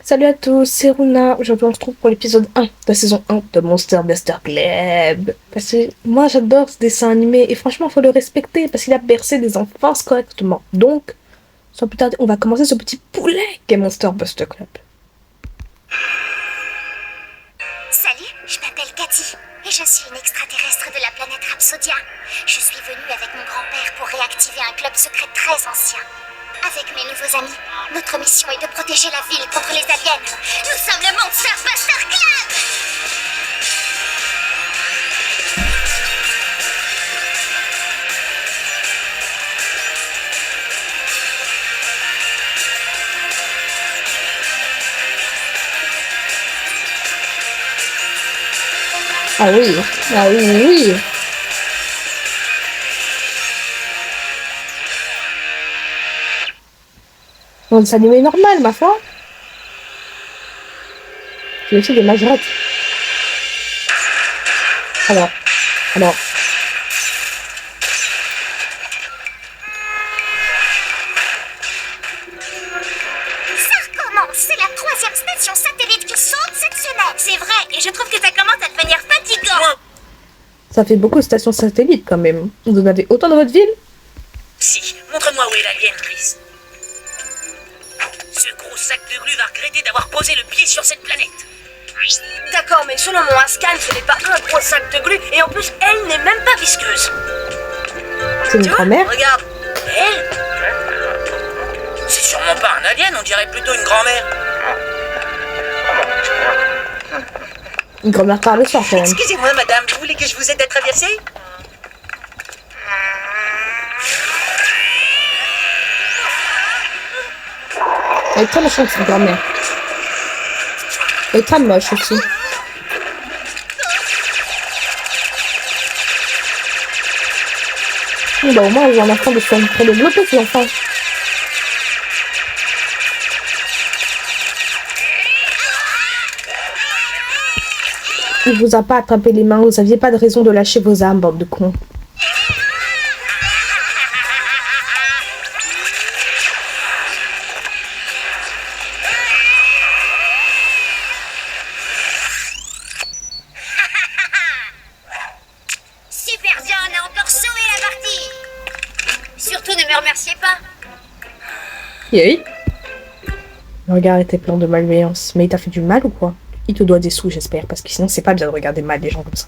Salut à tous, c'est Runa. Aujourd'hui, on se retrouve pour l'épisode 1 de la saison 1 de Monster Buster Club. Parce que moi, j'adore ce dessin animé et franchement, il faut le respecter parce qu'il a bercé des enfants correctement. Donc, sans plus tarder, on va commencer ce petit poulet qu'est Monster Buster Club. Salut, je m'appelle Cathy et je suis une extraterrestre de la planète Rhapsodia. Je suis venue avec mon grand-père pour réactiver un club secret très ancien. Avec mes nouveaux amis, notre mission est de protéger la ville contre les aliens. Nous sommes le Monster Buster Club! Ah oui, ah oui, oui. Un dessin animé normal, ma foi. C'est aussi des majorettes. Alors. Ça recommence, c'est la 3e station satellite qui saute cette semaine. C'est vrai, et je trouve que ça commence à devenir fatigant. Ça fait beaucoup de stations satellites quand même. Vous en avez autant dans votre ville? Si, montre-moi où est l'alien, Chris. Ce gros sac de glu va regretter d'avoir posé le pied sur cette planète. D'accord, mais selon mon Ascan, ce n'est pas un gros sac de glu, et en plus, elle n'est même pas visqueuse. C'est une Tu vois, grand-mère? regarde, elle, C'est sûrement pas un alien, on dirait plutôt une grand-mère. Une grand-mère par le soir quand même. Excusez-moi, madame, vous voulez que je vous aide à traverser? Elle est très méchante cette grand-mère. Elle est très moche aussi. Bon, bah au moins ils ont un enfant de soins très développé ces enfants. Il vous a pas attrapé les mains, vous aviez pas de raison de lâcher vos armes, bande de cons. Super bien, on a encore sauvé la partie. Surtout ne me remerciez pas. Oui. Le regard était plein de malveillance. Mais il t'a fait du mal ou quoi? Il te doit des sous, j'espère, parce que sinon c'est pas bien de regarder mal les gens comme ça.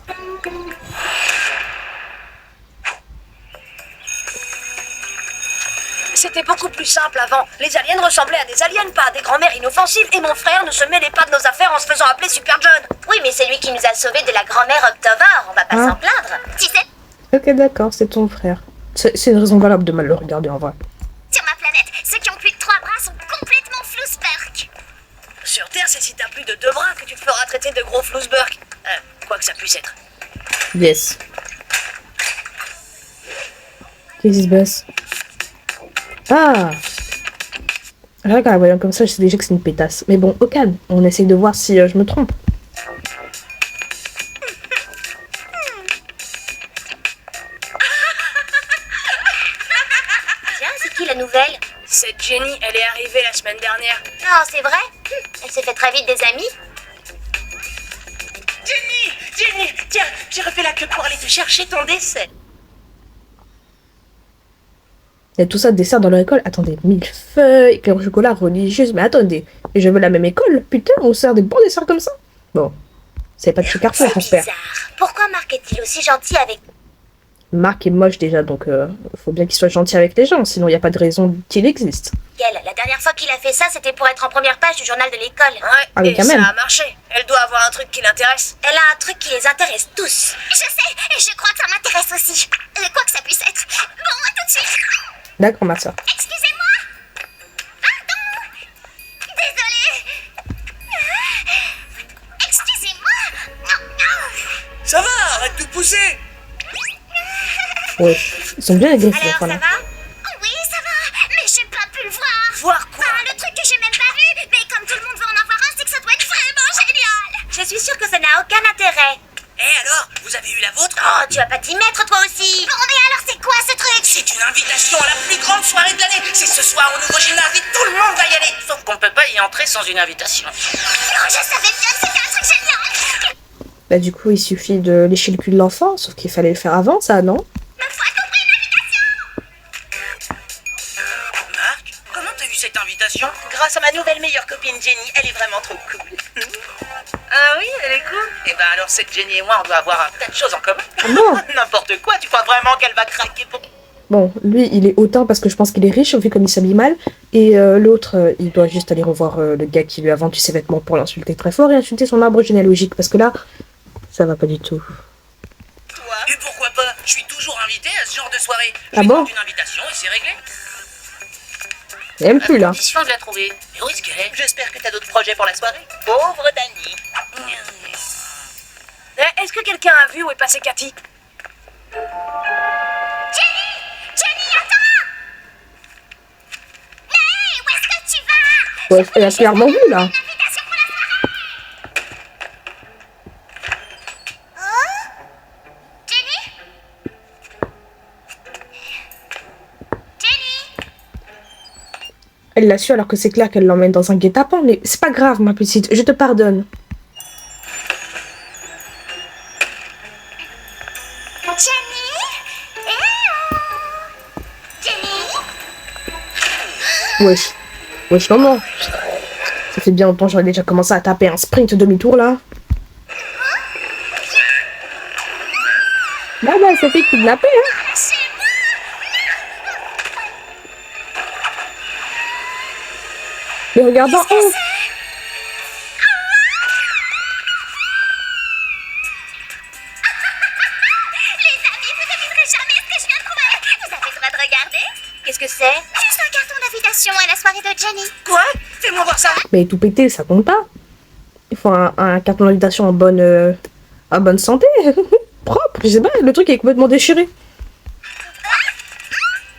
c'était beaucoup plus simple avant. Les aliens ressemblaient à des aliens, pas à des grand-mères inoffensives, et mon frère ne se mêlait pas de nos affaires en se faisant appeler Super John. Oui, mais c'est lui qui nous a sauvés de la grand-mère Octovar, on va pas s'en plaindre. Tu sais, Ok, d'accord, c'est ton frère. C'est une raison valable de mal le regarder en vrai. sur ma planète, ceux qui ont plus de 3 bras sont complètement flousperk. Sur Terre, c'est si t'as plus de 2 bras que tu te feras traiter de gros flousberg. Quoi que ça puisse être. Yes. Qu'est-ce qui se passe? Ah! Regarde, en voyant comme ça, je sais déjà que c'est une pétasse. Mais bon, au calme, on essaye de voir si je me trompe. Tiens, c'est qui la nouvelle? Cette Jenny, elle est arrivée la semaine dernière. Non, c'est vrai? Elle s'est fait très vite des amis. Jenny, tiens, j'ai refait la queue pour aller te chercher ton dessert. Il y a tout ça de dessert dans leur école. Attendez, millefeuilles, éclair au chocolat, religieuse. Mais attendez, et je veux la même école? Putain, on sert des bons desserts comme ça? Bon, c'est pas de chez Carrefour, C'est j'espère. bizarre. Pourquoi Marc est-il aussi gentil avec... Marc est moche déjà, donc faut bien qu'il soit gentil avec les gens, sinon il n'y a pas de raison qu'il existe. elle? La dernière fois qu'il a fait ça, c'était pour être en première page du journal de l'école. Ouais, Ah, mais et quand ça même. a marché. Elle doit avoir un truc qui l'intéresse. Elle a un truc qui les intéresse tous. Je sais, et je crois que ça m'intéresse aussi. Quoi que ça puisse être. Bon, à tout de suite. D'accord, ma soeur. Excusez-moi. Pardon. Désolée. Excusez-moi. Ça va, arrête de pousser. Ouais, ils sont bien agressifs, Alors, voilà. ça va? Oui, ça va, mais j'ai pas pu le voir. Voir quoi? Le truc que j'ai même pas vu, mais comme tout le monde veut en avoir un, c'est que ça doit être vraiment génial. Je suis sûre que ça n'a aucun intérêt. Et alors, vous avez eu la vôtre? Oh, tu vas pas t'y mettre toi aussi. Bon, mais alors c'est quoi ce truc? C'est une invitation à la plus grande soirée de l'année. C'est ce soir au nouveau gymnase et tout le monde va y aller. Sauf qu'on peut pas y entrer sans une invitation. Oh, je savais bien que c'était un truc génial. Bah du coup, il suffit de lécher le cul de l'enfant, sauf qu'il fallait le faire avant, ça, non? Marc, comment t'as eu cette invitation? Grâce à ma nouvelle meilleure copine Jenny, elle est vraiment trop cool. Ah oui, elle est cool. Et ben alors cette Jenny et moi, on doit avoir un tas de choses en commun. Ah bon? N'importe quoi, tu crois vraiment qu'elle va craquer pour... Bon, lui, il est hautain parce que je pense qu'il est riche, vu comme il s'habille mal. Et l'autre, il doit juste aller revoir le gars qui lui a vendu ses vêtements pour l'insulter très fort et insulter son arbre généalogique. Parce que là, ça va pas du tout. Toi? Et pourquoi pas? Je suis toujours invité à ce genre de soirée. Ah Je lui bon? demande une invitation et c'est réglé. Il aime plus, là. Condition de la trouver. Mais où est-ce qu'elle est? J'espère que t'as d'autres projets pour la soirée. Pauvre Dani. Est-ce que quelqu'un a vu où est passée Cathy? Jenny, attends. Hey, où est-ce que tu vas? Ouais, elle a clairement vu, là. Une invitation pour la soirée. Oh? Jenny? Jenny? Elle l'a su alors que c'est clair qu'elle l'emmène dans un guet-apens. Mais c'est pas grave, ma petite, je te pardonne. Jenny? Eh oh! Jenny? Wesh. Wesh, maman. Ça fait bien longtemps que j'aurais déjà commencé à taper un sprint demi-tour, là. Bah, elle s'est fait kidnapper, hein. C'est Mais regarde en haut. Les amis, vous devinerez jamais ce que je viens de trouver. Vous avez le droit de regarder. Qu'est-ce que c'est? Juste un carton d'invitation à la soirée de Jenny. Quoi? Fais-moi voir ça. Mais tout pété, ça compte pas. Il faut un carton d'invitation en bonne santé. Propre, je sais pas, le truc est complètement déchiré.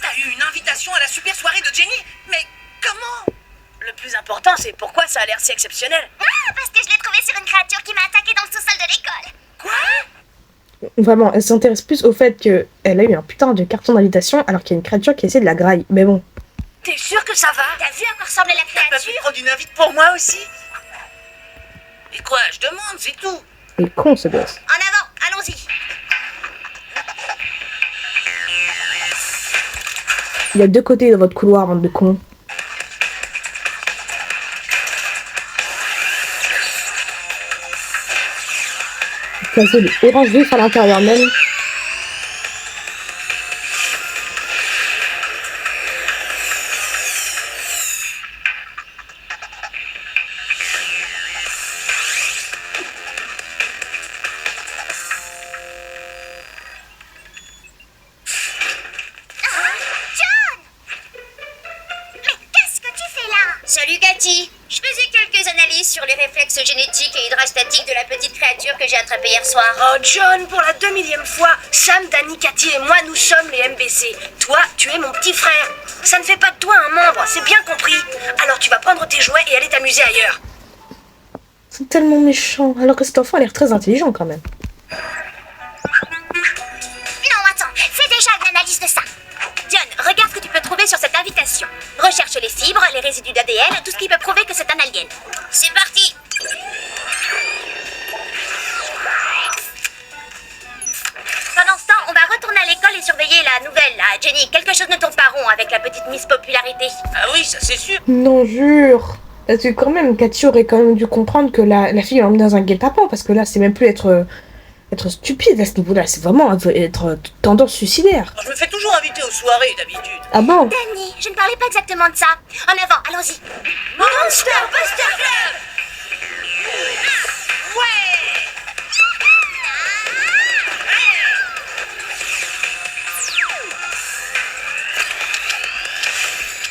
T'as eu une invitation à la super soirée de Jenny? Mais comment? Le plus important, c'est pourquoi ça a l'air si exceptionnel. Ah, parce que je l'ai trouvé sur une créature qui m'a attaqué dans le sous-sol de l'école. Quoi? Vraiment, elle s'intéresse plus au fait qu'elle a eu un putain de carton d'invitation alors qu'il y a une créature qui essaie de la graille. Mais bon. T'es sûr que ça va? T'as vu à quoi ressemblait la T'as pas pu créature? prendre une invite pour moi aussi? Et quoi? Je demande, c'est tout. Il est con, ce gosse. En avant, allons-y. Il y a deux côtés dans votre couloir, bande de cons. Casser les oranges vifs à l'intérieur même. Salut Cathy. Je faisais quelques analyses sur les réflexes génétiques et hydrastatiques de la petite créature que j'ai attrapée hier soir. Oh John, pour la 2000e fois, Sam, Danny, Cathy et moi, nous sommes les MBC. Toi, tu es mon petit frère. Ça ne fait pas de toi un membre, c'est bien compris. Alors tu vas prendre tes jouets et aller t'amuser ailleurs. C'est tellement méchant, alors que cet enfant a l'air très intelligent quand même. Non, attends, fais déjà une analyse de ça. John, regarde ce que tu peux trouver sur cette invitation. Recherche les fibres, les résidus d'ADN, tout ce qui peut prouver que c'est un alien. C'est parti. Pendant ce temps, on va retourner à l'école et surveiller la nouvelle, là. Jenny, quelque chose ne tourne pas rond avec la petite Miss Popularité. Ah oui, ça c'est sûr. Non, jure. Parce que quand même, Cathy aurait quand même dû comprendre que la fille est emmenée dans un guet-apens, parce que là, c'est même plus être stupide à ce niveau-là, c'est vraiment être tendance suicidaire. Je me fais toujours inviter aux soirées d'habitude. Ah bon? Danny, je ne parlais pas exactement de ça. En avant, allons-y. Monster Buster Club! Ouais!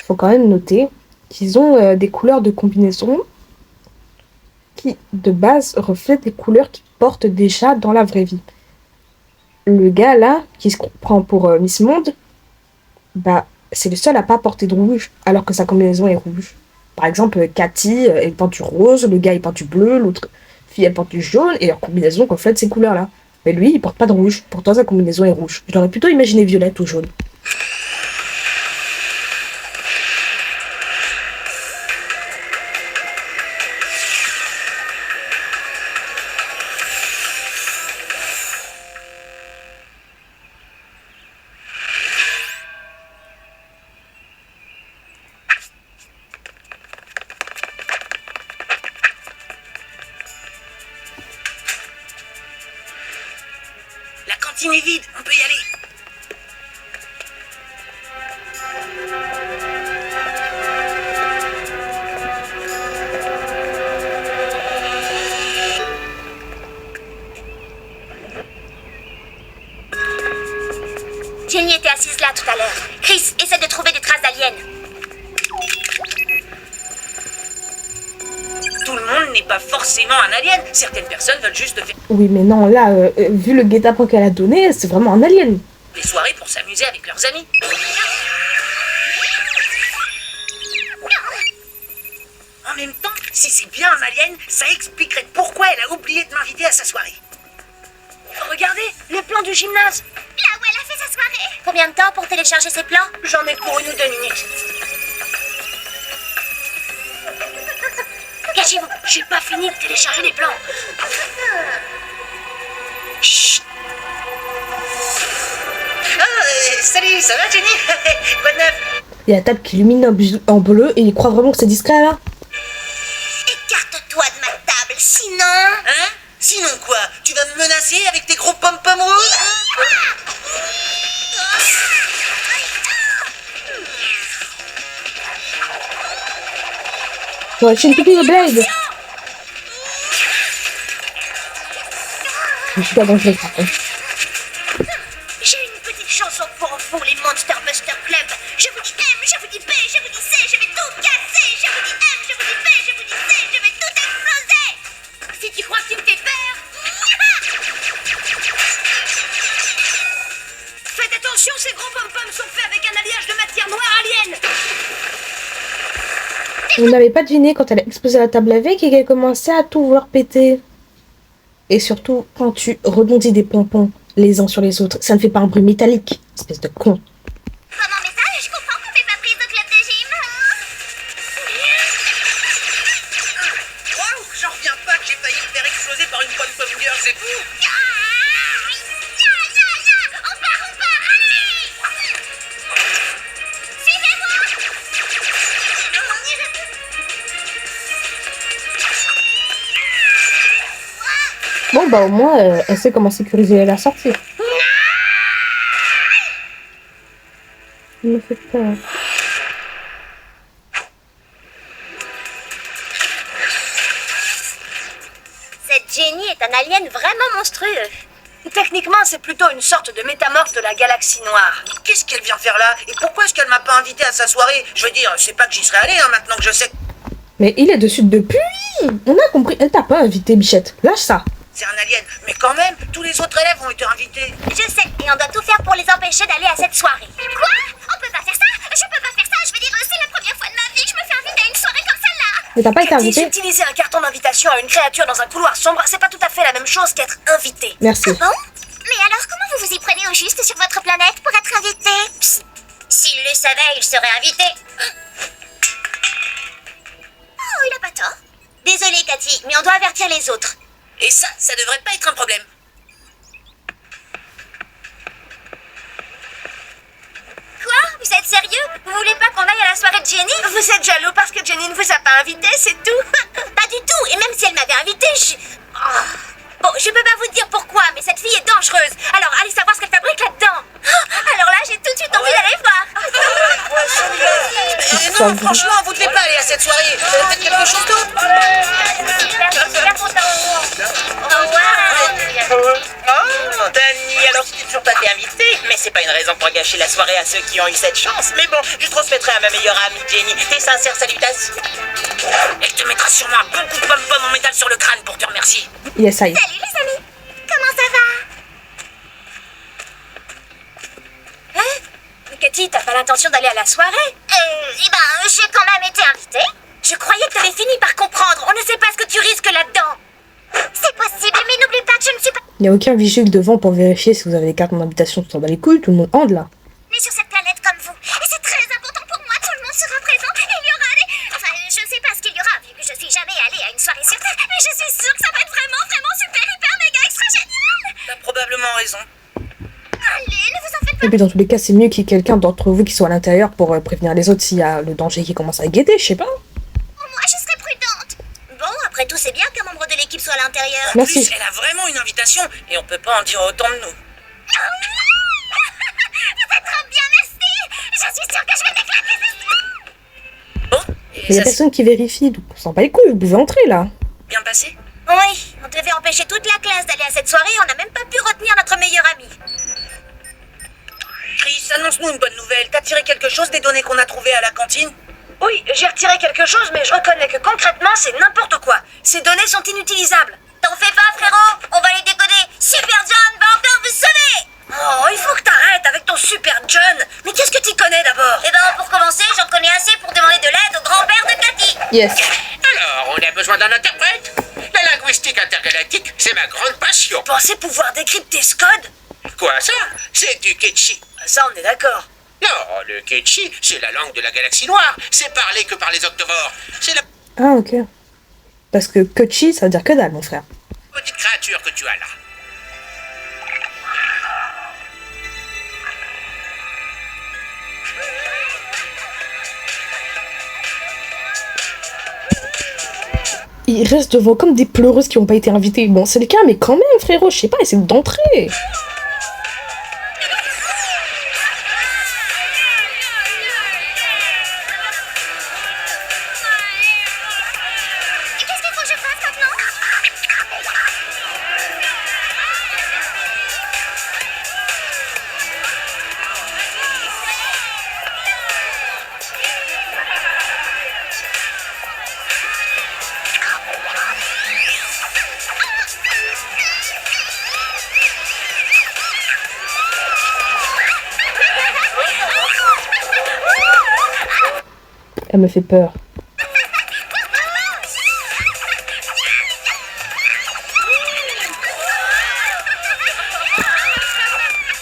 Faut quand même noter qu'ils ont des couleurs de combinaison qui, de base, reflètent les couleurs qu'ils portent déjà dans la vraie vie. Le gars, là, qui se prend pour Miss Monde, bah, c'est le seul à pas porter de rouge, alors que sa combinaison est rouge. Par exemple, Cathy, elle porte du rose, le gars, il porte du bleu, l'autre fille, elle porte du jaune, et leur combinaison reflète ces couleurs-là. Mais lui, il porte pas de rouge, pourtant sa combinaison est rouge. Je l'aurais plutôt imaginé violette ou jaune. cantine est vide, on peut y aller. Jenny était assise là tout à l'heure. Chris, essaie de trouver des traces d'aliens. Tout le monde n'est pas forcément un alien. Certaines personnes veulent juste faire Oui, mais non, là, vu le guet-apens qu'elle a donné, c'est vraiment un alien. des soirées pour s'amuser avec leurs amis. En même temps, si c'est bien un alien, ça expliquerait pourquoi elle a oublié de m'inviter à sa soirée. Regardez, les plans du gymnase. Là où elle a fait sa soirée. Combien de temps pour télécharger ses plans? J'en ai pour 1 ou 2 minutes. Cachez-vous. J'ai pas fini de télécharger les plans. Chut. Salut, ça va Jenny? Quoi de neuf? Il y a la table qui illumine en bleu et il croit vraiment que c'est discret là. Écarte-toi de ma table, sinon... Hein? Sinon quoi? Tu vas me menacer avec tes gros pom-pom rouges? Ouais, c'est une pipi de Blade. Je suis pas dangereux par contre. J'ai une petite chanson pour vous, les Monster Buster Club. Je vous dis M, je vous dis B, je vous dis C, je vais tout casser. Je vous dis M, je vous dis B, je vous dis C, je vais tout exploser. Si tu crois que tu me fais peur... Faites attention, ces gros pom-poms sont faits avec un alliage de matière noire alien. Vous n'avez pas deviné quand elle a explosé la table avec et qu'elle commençait à tout vouloir péter. Et surtout, quand tu rebondis des pompons les uns sur les autres, ça ne fait pas un bruit métallique. Espèce de con. Comment mais ça, je comprends qu'on fait pas prise au club de gym. Waouh, j'en reviens pas que j'ai failli me faire exploser par une pom-pom girl, c'est fou! On part, allez. Suivez-moi. Bon bah au moins, elle sait comment sécuriser la sortie. Il me fait peur. Cette Jenny est un alien vraiment monstrueux. Techniquement, c'est plutôt une sorte de métamorphe de la galaxie noire. Qu'est-ce qu'elle vient faire là? Et pourquoi est-ce qu'elle m'a pas invité à sa soirée? Je veux dire, c'est pas que j'y serais allé, hein, maintenant que je sais que Mais il est dessus depuis. On a compris. Elle t'a pas invité, Bichette. Lâche ça. c'est un alien. Mais quand même, tous les autres élèves ont été invités. Je sais, et on doit tout faire pour les empêcher d'aller à cette soirée. Quoi? On peut pas faire ça? Je peux pas faire ça, je veux dire, c'est la première fois de ma vie que je me fais inviter à une soirée comme celle-là. Mais t'as pas été Cathy, invité. utiliser un carton d'invitation à une créature dans un couloir sombre, c'est pas tout à fait la même chose qu'être invité. Merci. Ah bon? Mais alors comment vous vous y prenez au juste sur votre planète pour être invité? Psst. S'il le savait, il serait invité. Oh, il a pas tort. Désolée, Cathy, mais on doit avertir les autres. Et ça devrait pas être un problème. Quoi? Vous êtes sérieux? Vous voulez pas qu'on aille à la soirée de Jenny? Vous êtes jaloux parce que Jenny ne vous a pas invité, c'est tout. Pas du tout, et même si elle m'avait invité, Bon, je peux pas vous dire pourquoi, mais cette fille est dangereuse. Alors, allez savoir ce qu'elle fabrique là-dedans. Alors là, j'ai tout de suite envie d'aller voir. Non, franchement, vous devez pas aller à cette soirée. Faites quelque chose d'autre. Super content. Au revoir. Oh, Dani, alors tu n'es toujours pas été invité. Mais c'est pas une raison pour gâcher la soirée à ceux qui ont eu cette chance. Mais bon, je transmettrai à ma meilleure amie Jenny tes sincères salutations. Elle te mettra sûrement un bon coup de pom-pom en métal sur le crâne pour te remercier. Yes, aïe. Salut les amis. Comment ça va? Hein? Cathy, t'as pas l'intention d'aller à la soirée? J'ai quand même été invitée. Je croyais que t'avais fini par comprendre. On ne sait pas ce que tu risques là-dedans. C'est possible, mais n'oublie pas que je ne suis pas... Il n'y a aucun vigile devant pour vérifier si vous avez des cartes d'invitation. Tu t'en bats les couilles, tout le monde hande là. Mais sur cette planète comme vous. Et c'est très important pour moi, tout le monde sera présent. Il y aura des... Enfin, je sais pas ce qu'il y aura, vu que je suis jamais allée à une soirée sur Terre. Mais je suis sûre que ça va être vraiment, vraiment super, hyper, méga, extra génial. T'as probablement raison. Allez, ne vous en faites pas. Et puis dans tous les cas, c'est mieux qu'il y ait quelqu'un d'entre vous qui soit à l'intérieur pour prévenir les autres s'il y a le danger qui commence à guetter, je sais pas. Moi, je serai prudente. Bon, après tout, c'est bien qu'un membre de l'équipe soit à l'intérieur. En Merci. plus, elle a vraiment une invitation et on peut pas en dire autant de nous. C'est trop bien, merci. Je suis sûre que je vais m'éclater ce soir. Bon, et Il y a ça s'est personne qui vérifie, donc on s'en bat les couilles, vous pouvez entrer là. bien passé? Oui, on devait empêcher toute la classe d'aller à cette soirée, on n'a même pas pu retenir notre meilleur ami. Chris, annonce-nous une bonne nouvelle. T'as tiré quelque chose des données qu'on a trouvées à la cantine? Oui, j'ai retiré quelque chose, mais je reconnais que concrètement, c'est n'importe quoi. Ces données sont inutilisables. T'en fais pas, frérot, on va les décoder. Super John va encore vous sonner. Oh, il faut que t'arrêtes avec ton super John. Mais qu'est-ce que t'y connais d'abord? Eh ben, pour commencer, j'en connais assez pour demander de l'aide au grand-père de Cathy. Yes. Alors, on a besoin d'un interprète? La linguistique intergalactique, c'est ma grande passion. Vous pensez pouvoir décrypter ce code? Quoi ça? C'est du Ketchi. Ça, on est d'accord. Non, le Ketchi, c'est la langue de la galaxie noire. C'est parlé que par les octovores. C'est la Ah, ok. Parce que Kochi, ça veut dire que dalle, mon frère. petite créature que tu as là. Ils restent devant comme des pleureuses qui n'ont pas été invitées. Bon, c'est le cas, mais quand même, frérot, je sais pas, essaye d'entrer. Et qu'est-ce qu'il faut que je fasse maintenant? Elle me fait peur.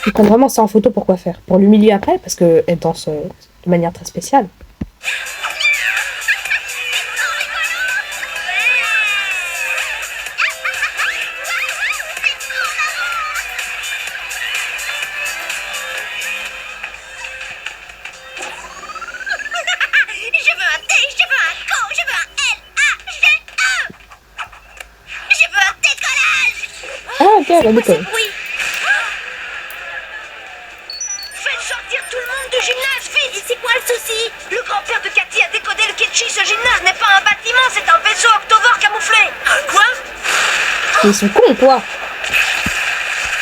Ils prennent vraiment ça en photo pour quoi faire? Pour l'humilier après, parce qu'elle danse de manière très spéciale. Je veux un T, je veux un co, je veux un L-A-G-E. Je veux un décollage. Ah, ok, elle décolle. Oui. Faites sortir tout le monde du gymnase, vite! C'est quoi le souci? Le grand-père de Cathy a décodé le Ketchi. Ce gymnase n'est pas un bâtiment, c'est un vaisseau octovore camouflé. Quoi? Ils sont cons, quoi.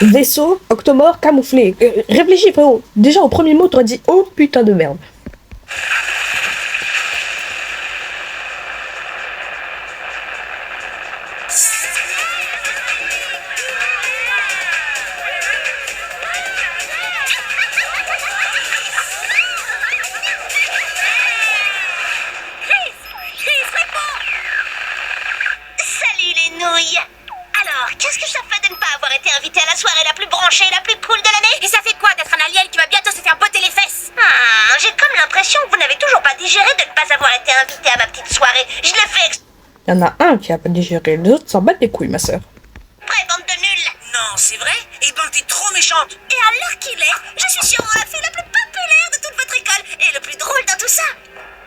Vaisseau, octomore, camouflé. Réfléchis, frérot. Déjà, au premier mot, t'aurais dit « Oh, putain de merde ». Chris, réponds. Salut les nouilles. Alors, qu'est-ce que ça fait de ne pas avoir été invité à la soirée la plus branchée, la plus cool de l'année? Et ça fait quoi d'être un alien qui va bientôt se faire botter les fesses? J'ai comme l'impression que vous n'avez toujours pas digéré de ne pas avoir été invité à ma petite soirée. Je le fais Il y en a un qui a pas digéré, les autres s'en battent les couilles, ma sœur. exprès, bande de nuls. Non, c'est vrai? Eh ben, t'es trop méchante. Et à l'heure qu'il est, je suis sûrement la fille la plus populaire de toute votre école. Et le plus drôle dans tout ça,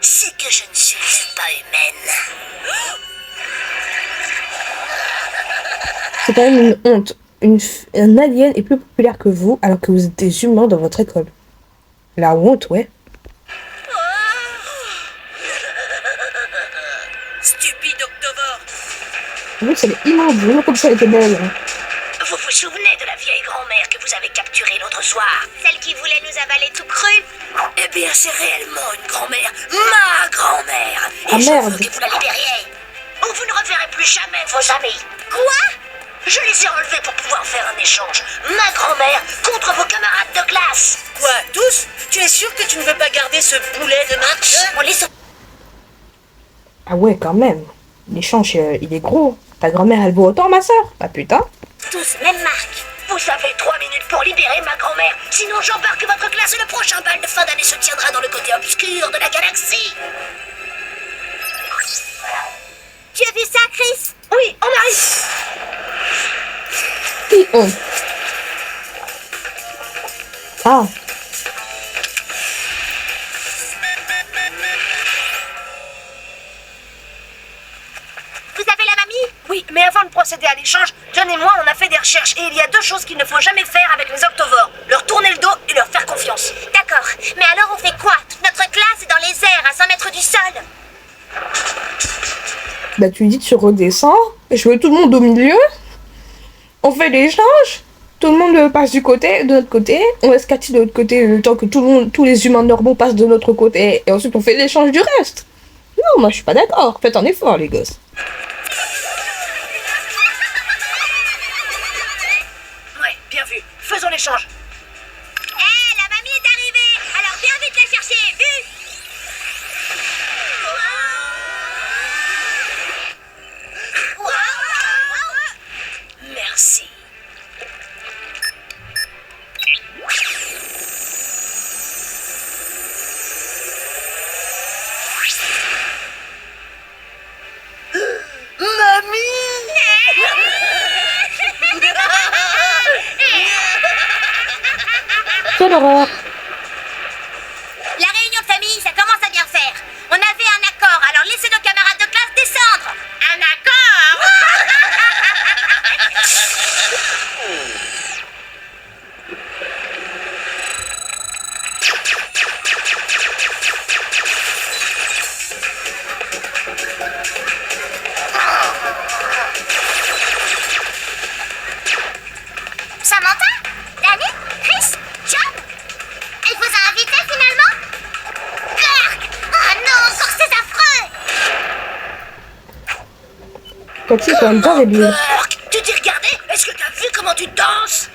c'est que je ne suis pas humaine. C'est quand même une honte. Un alien est plus populaire que vous, alors que vous êtes des humains dans votre école. La honte, ouais. Stupide octovore. En plus, elle est immense, vraiment comme ça, elle était belle. Vous vous souvenez de la vieille grand-mère que vous avez capturée l'autre soir? Celle qui voulait nous avaler tout cru. Eh bien, c'est réellement une grand-mère. Ma grand-mère. Et Ah, je merde. veux que vous la libériez. Ou vous ne reverrez plus jamais vos amis. Quoi? Je les ai enlevés pour pouvoir faire un échange. Ma grand-mère contre vos camarades de classe. Quoi, tous? Tu es sûr que tu ne veux pas garder ce boulet de match? On les sauve. Ah ouais, quand même. L'échange, il est gros. Ta grand-mère, elle vaut autant, ma sœur? Ah putain. Tous même marque. Vous avez 3 minutes pour libérer ma grand-mère. Sinon, j'embarque votre classe et le prochain bal de fin d'année se tiendra dans le côté obscur de la galaxie. Tu as vu ça, Chris? Oui, on arrive. Qui honte. Ah. Vous avez la mamie? Oui, Mais avant de procéder à l'échange, John et moi, on a fait des recherches et il y a 2 choses qu'il ne faut jamais faire avec les octovores. Leur tourner le dos et leur faire confiance. D'accord, mais alors on fait quoi? Toute notre classe est dans les airs, à 100 mètres du sol. Bah tu dis tu redescends, je veux tout le monde au milieu, on fait l'échange, tout le monde passe de notre côté, on laisse Cathy de l'autre côté le temps que tous les humains normaux passent de notre côté, et ensuite on fait l'échange du reste. Non, moi je suis pas d'accord, faites un effort les gosses. Ouais, bien vu. Faisons l'échange. Hé, la mamie est arrivée. Alors viens vite la chercher, vite. Merci. Quelle horreur. La réunion de famille, ça commence à bien faire. On avait un accord, alors laissez nos camarades de classe descendre. Un accord? Samantha? Danny? Chris? John? Elle vous a invité finalement? Kirk! Oh non, encore ces affreux! Cathy est quand même bien réduite. Burk, tu t'es regardé? Est-ce que t'as vu comment tu danses?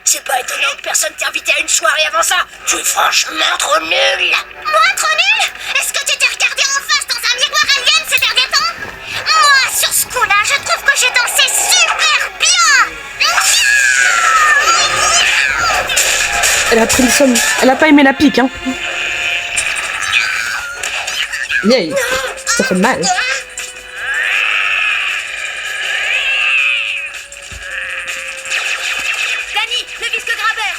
C'est pas étonnant que personne t'ait invité à une soirée avant ça. Tu es franchement trop nul. Moi, trop nul? Est-ce que tu t'es regardé en face dans un miroir alien ces derniers temps? Moi, sur ce coup-là, je trouve que j'ai dansé super bien! Elle a pris le somme, elle a pas aimé la pique hein. Yay, ça fait mal. Danny, le disque graveur.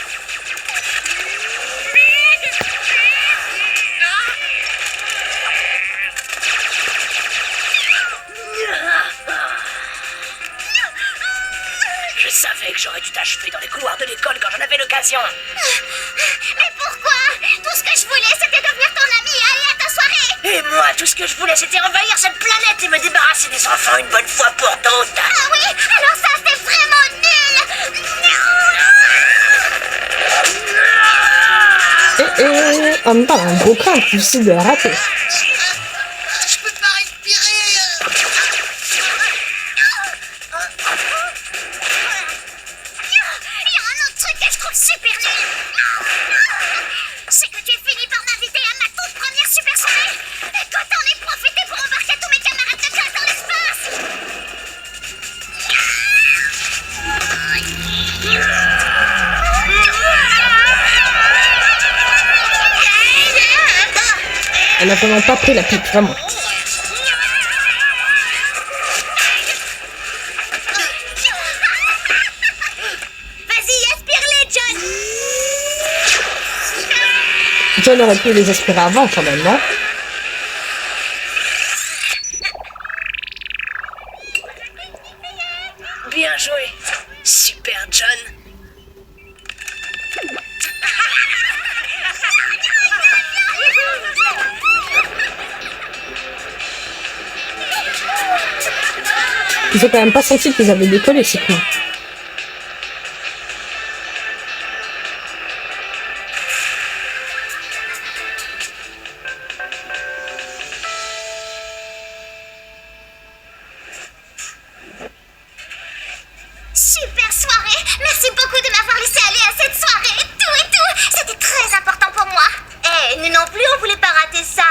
Je savais que j'aurais dû t'achever dans les couloirs de l'école quand j'en avais l'occasion. Mais pourquoi? Tout ce que je voulais, c'était devenir ton ami et aller à ta soirée! Et moi, tout ce que je voulais, c'était envahir cette planète et me débarrasser des enfants une bonne fois pour toutes. Ah oui? Alors ça, c'était vraiment nul! En même temps, elle a un gros crâne, tu sais de la rater. Je peux pas respirer. Il y a un autre truc que je trouve super nul! C'est que tu es fini par m'inviter à ma toute première super soirée! Et que t'en aies profité pour embarquer tous mes camarades de classe dans l'espace! Elle a vraiment pas pris la pique, vraiment. Vas-y, aspire-les, John! John aurait pu les aspirer avant quand même, non? Bien joué. Super, John. Ils ont quand même pas senti qu'ils avaient décollé, c'est cool. Super soirée! Merci beaucoup de m'avoir laissé aller à cette soirée! Tout et tout! C'était très important pour moi! Eh, nous non plus, on voulait pas rater ça!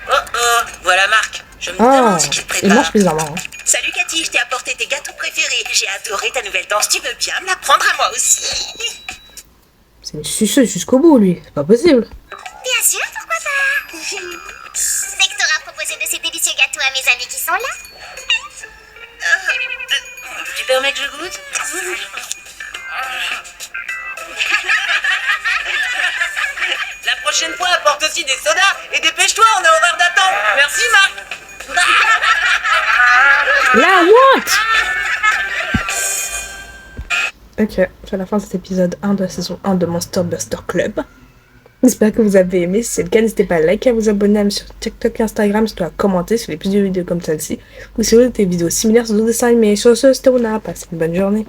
Oh oh, voilà Marc. Je me Ah, demande ce qu'il il prépare. mange bizarrement. Hein. Salut Cathy, je t'ai apporté tes gâteaux préférés. J'ai adoré ta nouvelle danse. Tu veux bien me la prendre à moi aussi? C'est une suceuse jusqu'au bout, lui. C'est pas possible. Bien sûr, pourquoi pas? C'est que t'auras proposé de ces délicieux gâteaux à mes amis qui sont là? Tu permets que je goûte? La prochaine fois, apporte aussi des sodas et dépêche-toi, on a horaire d'attente. Merci Marc. La what? Ok, c'est la fin de cet épisode 1 de la saison 1 de Monster Buster Club. J'espère que vous avez aimé. Si c'est le cas, n'hésitez pas à liker, à vous abonner, à me sur TikTok et Instagram, surtout à commenter si vous voulez plus de vidéos comme celle-ci, ou si vous voulez des vidéos similaires sur d'autres dessins animés. Sur ce, c'était Runa, passez une bonne journée.